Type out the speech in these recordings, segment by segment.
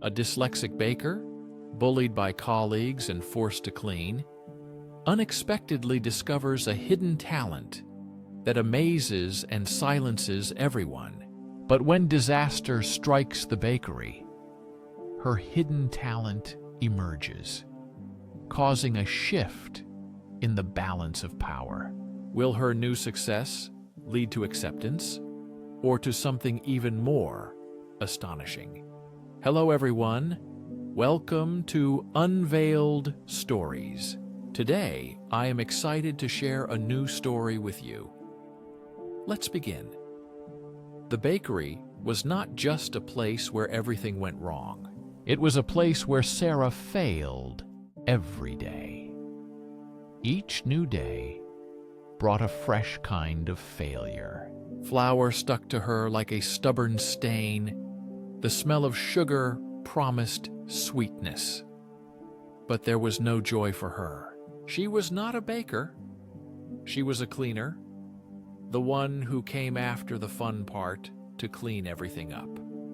A dyslexic baker, bullied by colleagues and forced to clean, unexpectedly discovers a hidden talent that amazes and silences everyone. But when disaster strikes the bakery, her hidden talent emerges, causing a shift in the balance of power. Will her new success lead to acceptance or to something even more astonishing? Hello, everyone. Welcome to Unveiled Stories. Today, I am excited to share a new story with you. Let's begin. The bakery was not just a place where everything went wrong. It was a place where Sarah failed every day. Each new day brought a fresh kind of failure. Flour stuck to her like a stubborn stain. The smell of sugar promised sweetness. But there was no joy for her. She was not a baker. She was a cleaner, the one who came after the fun part to clean everything up.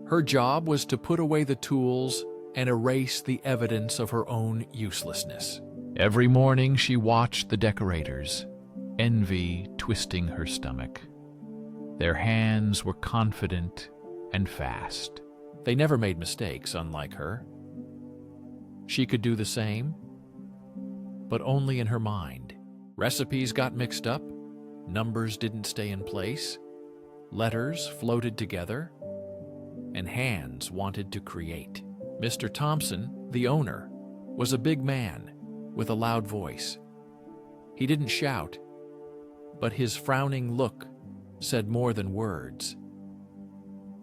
Her job was to put away the tools and erase the evidence of her own uselessness. Every morning she watched the decorators, envy twisting her stomach. Their hands were confident and fast. They never made mistakes, unlike her. She could do the same, but only in her mind. Recipes got mixed up, numbers didn't stay in place, letters floated together, and hands wanted to create. Mr. Thompson, the owner, was a big man with a loud voice. He didn't shout, but his frowning look said more than words.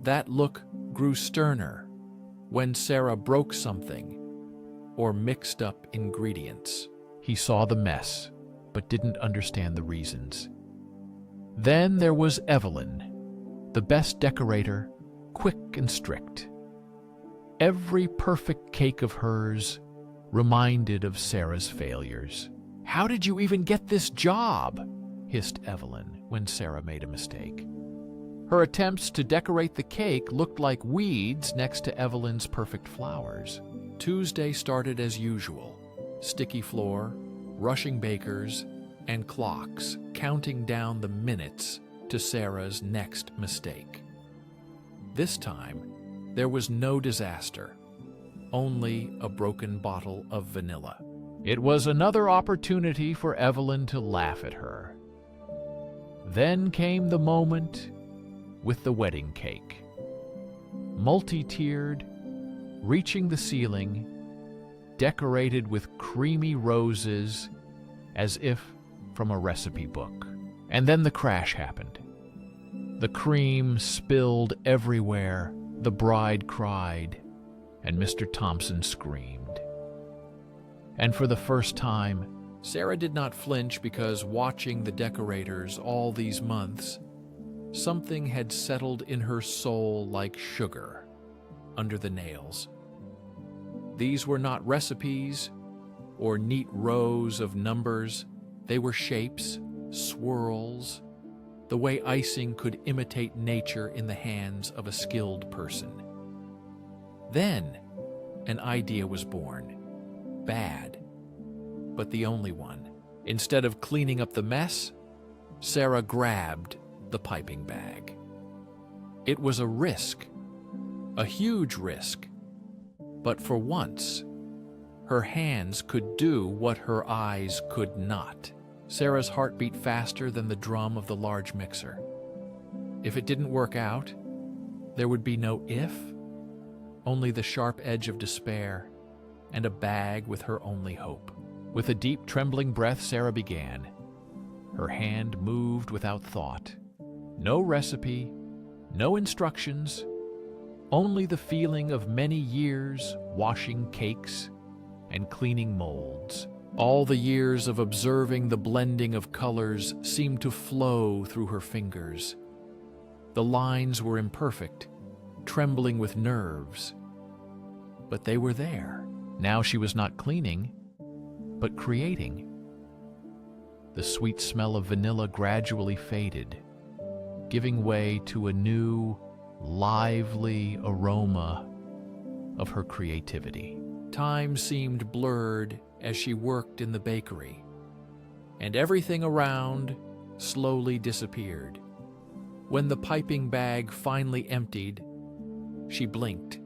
That look grew sterner when Sarah broke something or mixed up ingredients. He saw the mess, but didn't understand the reasons. Then there was Evelyn, the best decorator, quick and strict. Every perfect cake of hers reminded of Sarah's failures. "How did you even get this job?" hissed Evelyn when Sarah made a mistake. Her attempts to decorate the cake looked like weeds next to Evelyn's perfect flowers. Tuesday started as usual. Sticky floor, rushing bakers, and clocks counting down the minutes to Sarah's next mistake. This time, there was no disaster, only a broken bottle of vanilla. It was another opportunity for Evelyn to laugh at her. Then came the moment with the wedding cake. Multi-tiered, reaching the ceiling, decorated with creamy roses as if from a recipe book. And then the crash happened. The cream spilled everywhere, the bride cried, and Mr. Thompson screamed. And for the first time, Sarah did not flinch because watching the decorators all these months, something had settled in her soul like sugar under the nails. These were not recipes or neat rows of numbers. They were shapes, swirls, the way icing could imitate nature in the hands of a skilled person. Then, an idea was born. Bad, but the only one. Instead of cleaning up the mess, Sarah grabbed the piping bag. It was a risk, a huge risk, but for once, her hands could do what her eyes could not. Sarah's heart beat faster than the drum of the large mixer. If it didn't work out, there would be no if, only the sharp edge of despair and a bag with her only hope. With a deep, trembling breath, Sarah began. Her hand moved without thought. No recipe, no instructions, only the feeling of many years washing cakes and cleaning molds. All the years of observing the blending of colors seemed to flow through her fingers. The lines were imperfect, trembling with nerves. But they were there. Now she was not cleaning, but creating. The sweet smell of vanilla gradually faded, giving way to a new, lively aroma of her creativity. Time seemed blurred as she worked in the bakery, and everything around slowly disappeared. When the piping bag finally emptied, she blinked,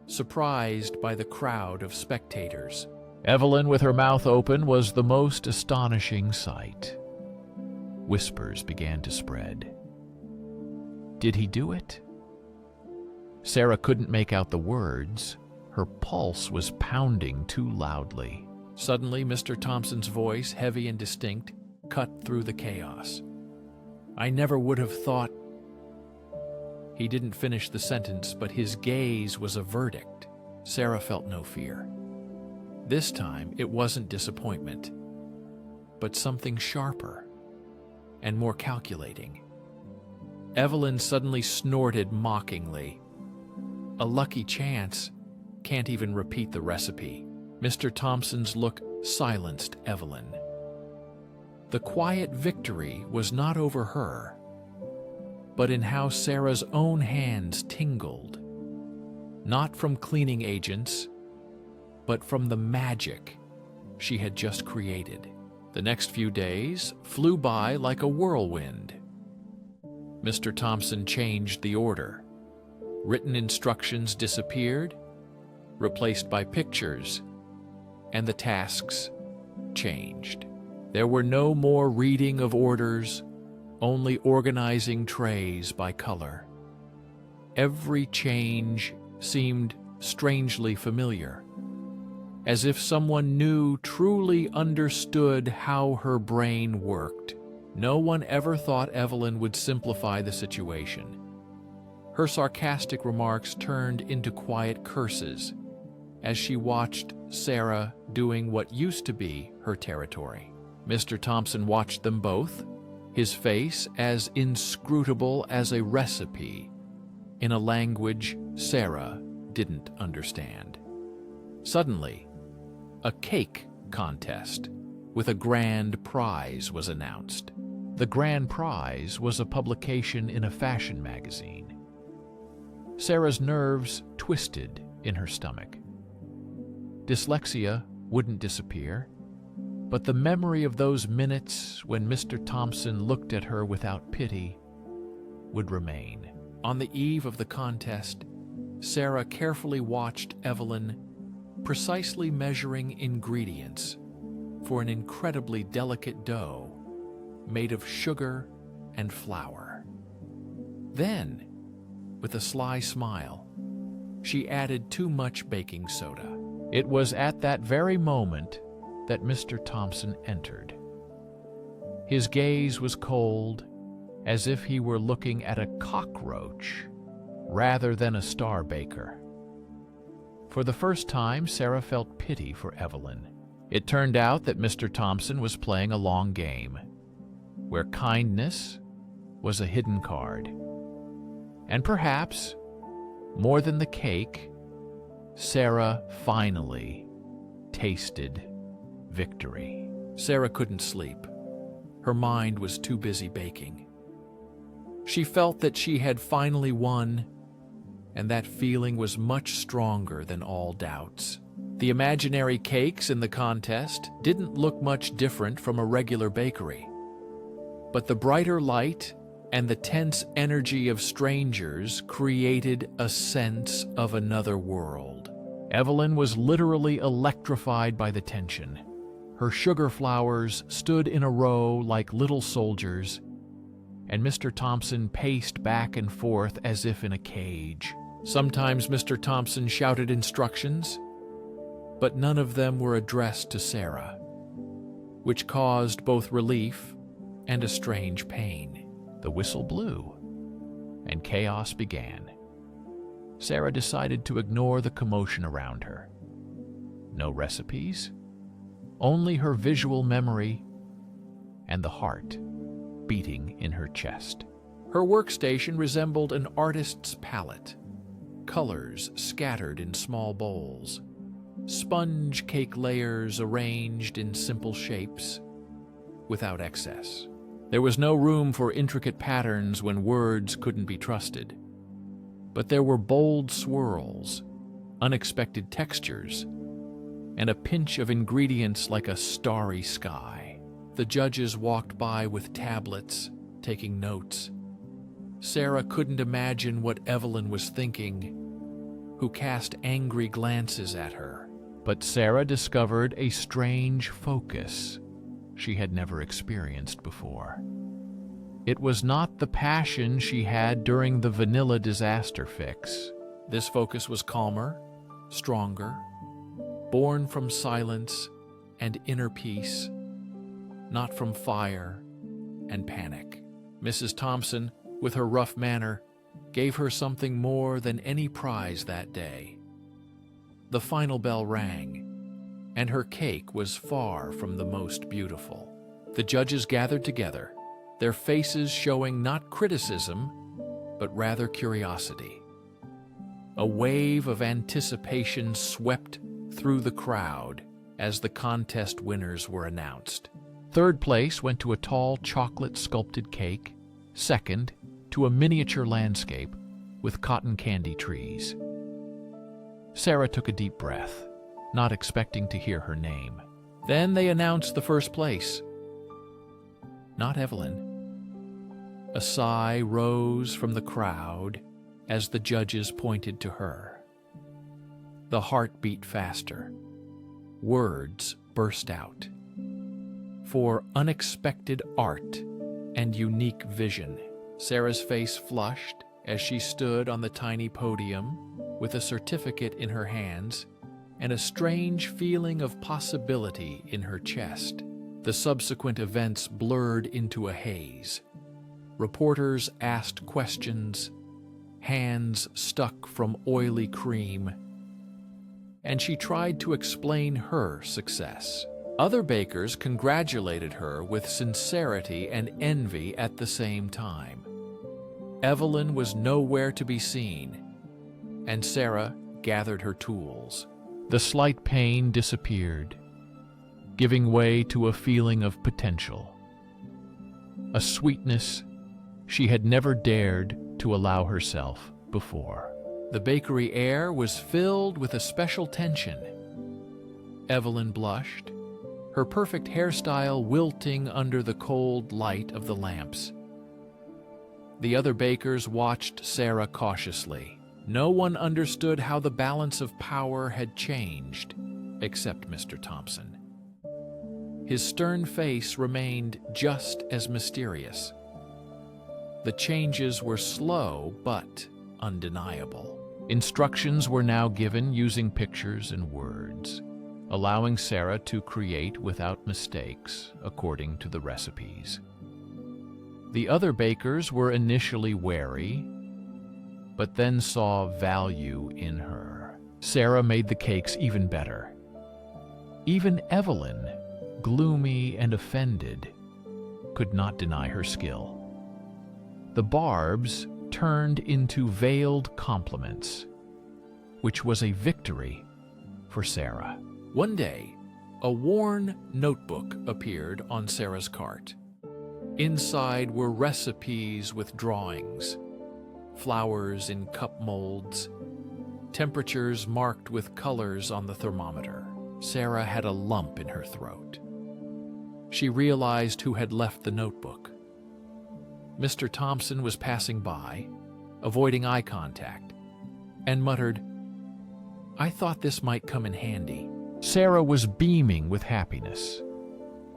surprised by the crowd of spectators. Evelyn, with her mouth open, was the most astonishing sight. Whispers began to spread. Did he do it? Sarah couldn't make out the words. Her pulse was pounding too loudly. Suddenly, Mr. Thompson's voice, heavy and distinct, cut through the chaos. I never would have thought... He didn't finish the sentence, but his gaze was a verdict. Sarah felt no fear. This time, it wasn't disappointment, but something sharper and more calculating. Evelyn suddenly snorted mockingly. A lucky chance. Can't even repeat the recipe. Mr. Thompson's look silenced Evelyn. The quiet victory was not over her, but in how Sarah's own hands tingled, not from cleaning agents, but from the magic she had just created. The next few days flew by like a whirlwind. Mr. Thompson changed the order. Written instructions disappeared, replaced by pictures, and the tasks changed. There were no more reading of orders, only organizing trays by color. Every change seemed strangely familiar, as if someone new truly understood how her brain worked. No one ever thought Evelyn would simplify the situation. Her sarcastic remarks turned into quiet curses as she watched Sarah doing what used to be her territory. Mr. Thompson watched them both, his face as inscrutable as a recipe in a language Sarah didn't understand. Suddenly, a cake contest with a grand prize was announced. The grand prize was a publication in a fashion magazine. Sarah's nerves twisted in her stomach. Dyslexia wouldn't disappear, but the memory of those minutes when Mr. Thompson looked at her without pity would remain. On the eve of the contest, Sarah carefully watched Evelyn precisely measuring ingredients for an incredibly delicate dough made of sugar and flour. Then, with a sly smile, she added too much baking soda. It was at that very moment that Mr. Thompson entered. His gaze was cold, as if he were looking at a cockroach rather than a star baker. For the first time, Sarah felt pity for Evelyn. It turned out that Mr. Thompson was playing a long game, where kindness was a hidden card. And perhaps, more than the cake, Sarah finally tasted victory. Sarah couldn't sleep. Her mind was too busy baking. She felt that she had finally won, and that feeling was much stronger than all doubts. The imaginary cakes in the contest didn't look much different from a regular bakery, but the brighter light and the tense energy of strangers created a sense of another world. Evelyn was literally electrified by the tension. Her sugar flowers stood in a row like little soldiers, and Mr. Thompson paced back and forth as if in a cage. Sometimes Mr. Thompson shouted instructions, but none of them were addressed to Sarah, which caused both relief and a strange pain. The whistle blew, and chaos began. Sarah decided to ignore the commotion around her. No recipes, only her visual memory and the heart beating in her chest. Her workstation resembled an artist's palette, colors scattered in small bowls, sponge cake layers arranged in simple shapes without excess. There was no room for intricate patterns when words couldn't be trusted, but there were bold swirls, unexpected textures, and a pinch of ingredients like a starry sky. The judges walked by with tablets, taking notes. Sarah couldn't imagine what Evelyn was thinking, who cast angry glances at her. But Sarah discovered a strange focus she had never experienced before. It was not the passion she had during the vanilla disaster fix. This focus was calmer, stronger, born from silence and inner peace, not from fire and panic. Mrs. Thompson, with her rough manner, gave her something more than any prize that day. The final bell rang, and her cake was far from the most beautiful. The judges gathered together, their faces showing not criticism, but rather curiosity. A wave of anticipation swept through the crowd as the contest winners were announced. Third place went to a tall chocolate-sculpted cake. Second, to a miniature landscape with cotton candy trees. Sarah took a deep breath, not expecting to hear her name. Then they announced the first place. Not Evelyn. A sigh rose from the crowd as the judges pointed to her. The heart beat faster. Words burst out. For unexpected art and unique vision. Sarah's face flushed as she stood on the tiny podium with a certificate in her hands and a strange feeling of possibility in her chest. The subsequent events blurred into a haze. Reporters asked questions, hands stuck from oily cream, and she tried to explain her success. Other bakers congratulated her with sincerity and envy at the same time. Evelyn was nowhere to be seen, and Sarah gathered her tools. The slight pain disappeared, giving way to a feeling of potential. A sweetness she had never dared to allow herself before. The bakery air was filled with a special tension. Evelyn blushed, her perfect hairstyle wilting under the cold light of the lamps. The other bakers watched Sarah cautiously. No one understood how the balance of power had changed, except Mr. Thompson. His stern face remained just as mysterious. The changes were slow but undeniable. Instructions were now given using pictures and words, allowing Sarah to create without mistakes according to the recipes. The other bakers were initially wary, but then saw value in her. Sarah made the cakes even better. Even Evelyn, gloomy and offended, could not deny her skill. The barbs turned into veiled compliments, which was a victory for Sarah. One day, a worn notebook appeared on Sarah's cart. Inside were recipes with drawings, flowers in cup molds, temperatures marked with colors on the thermometer. Sarah had a lump in her throat. She realized who had left the notebook. Mr. Thompson was passing by, avoiding eye contact, and muttered, "I thought this might come in handy." Sarah was beaming with happiness.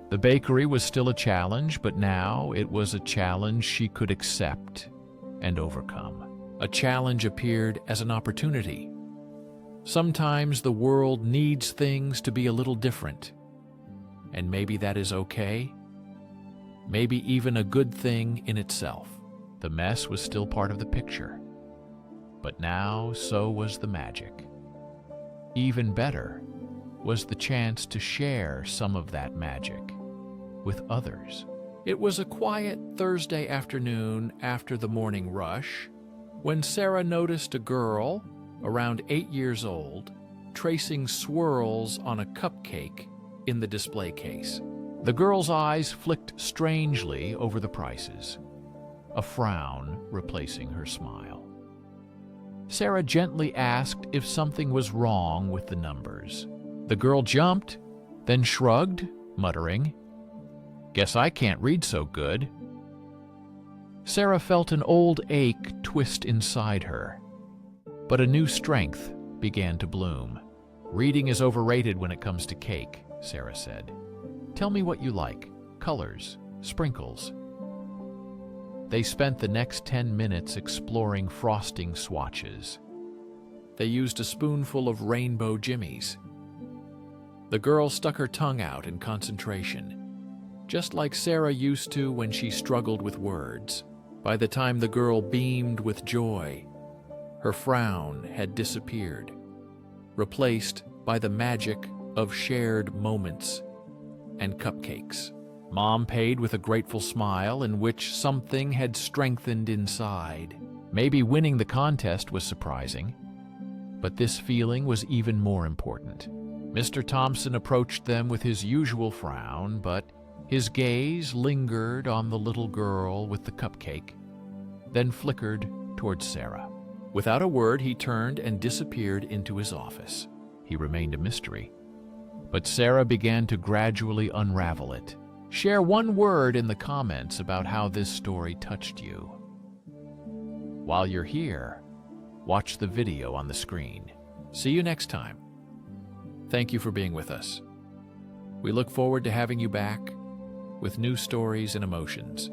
The bakery was still a challenge, but now it was a challenge she could accept and overcome. A challenge appeared as an opportunity. Sometimes the world needs things to be a little different, and maybe that is okay. Maybe even a good thing in itself. The mess was still part of the picture, but now so was the magic. Even better was the chance to share some of that magic with others. It was a quiet Thursday afternoon after the morning rush when Sarah noticed a girl, around 8 years old, tracing swirls on a cupcake in the display case. The girl's eyes flicked strangely over the prices, a frown replacing her smile. Sarah gently asked if something was wrong with the numbers. The girl jumped, then shrugged, muttering, "Guess I can't read so good." Sarah felt an old ache twist inside her, but a new strength began to bloom. "Reading is overrated when it comes to cake," Sarah said. "Tell me what you like, colors, sprinkles." They spent the next 10 minutes exploring frosting swatches. They used a spoonful of rainbow jimmies. The girl stuck her tongue out in concentration, just like Sarah used to when she struggled with words. By the time the girl beamed with joy, her frown had disappeared, replaced by the magic of shared moments and cupcakes. Mom paid with a grateful smile in which something had strengthened inside. Maybe winning the contest was surprising, but this feeling was even more important. Mr. Thompson approached them with his usual frown, but his gaze lingered on the little girl with the cupcake, then flickered towards Sarah. Without a word, he turned and disappeared into his office. He remained a mystery, but Sarah began to gradually unravel it. Share one word in the comments about how this story touched you. While you're here, watch the video on the screen. See you next time. Thank you for being with us. We look forward to having you back with new stories and emotions.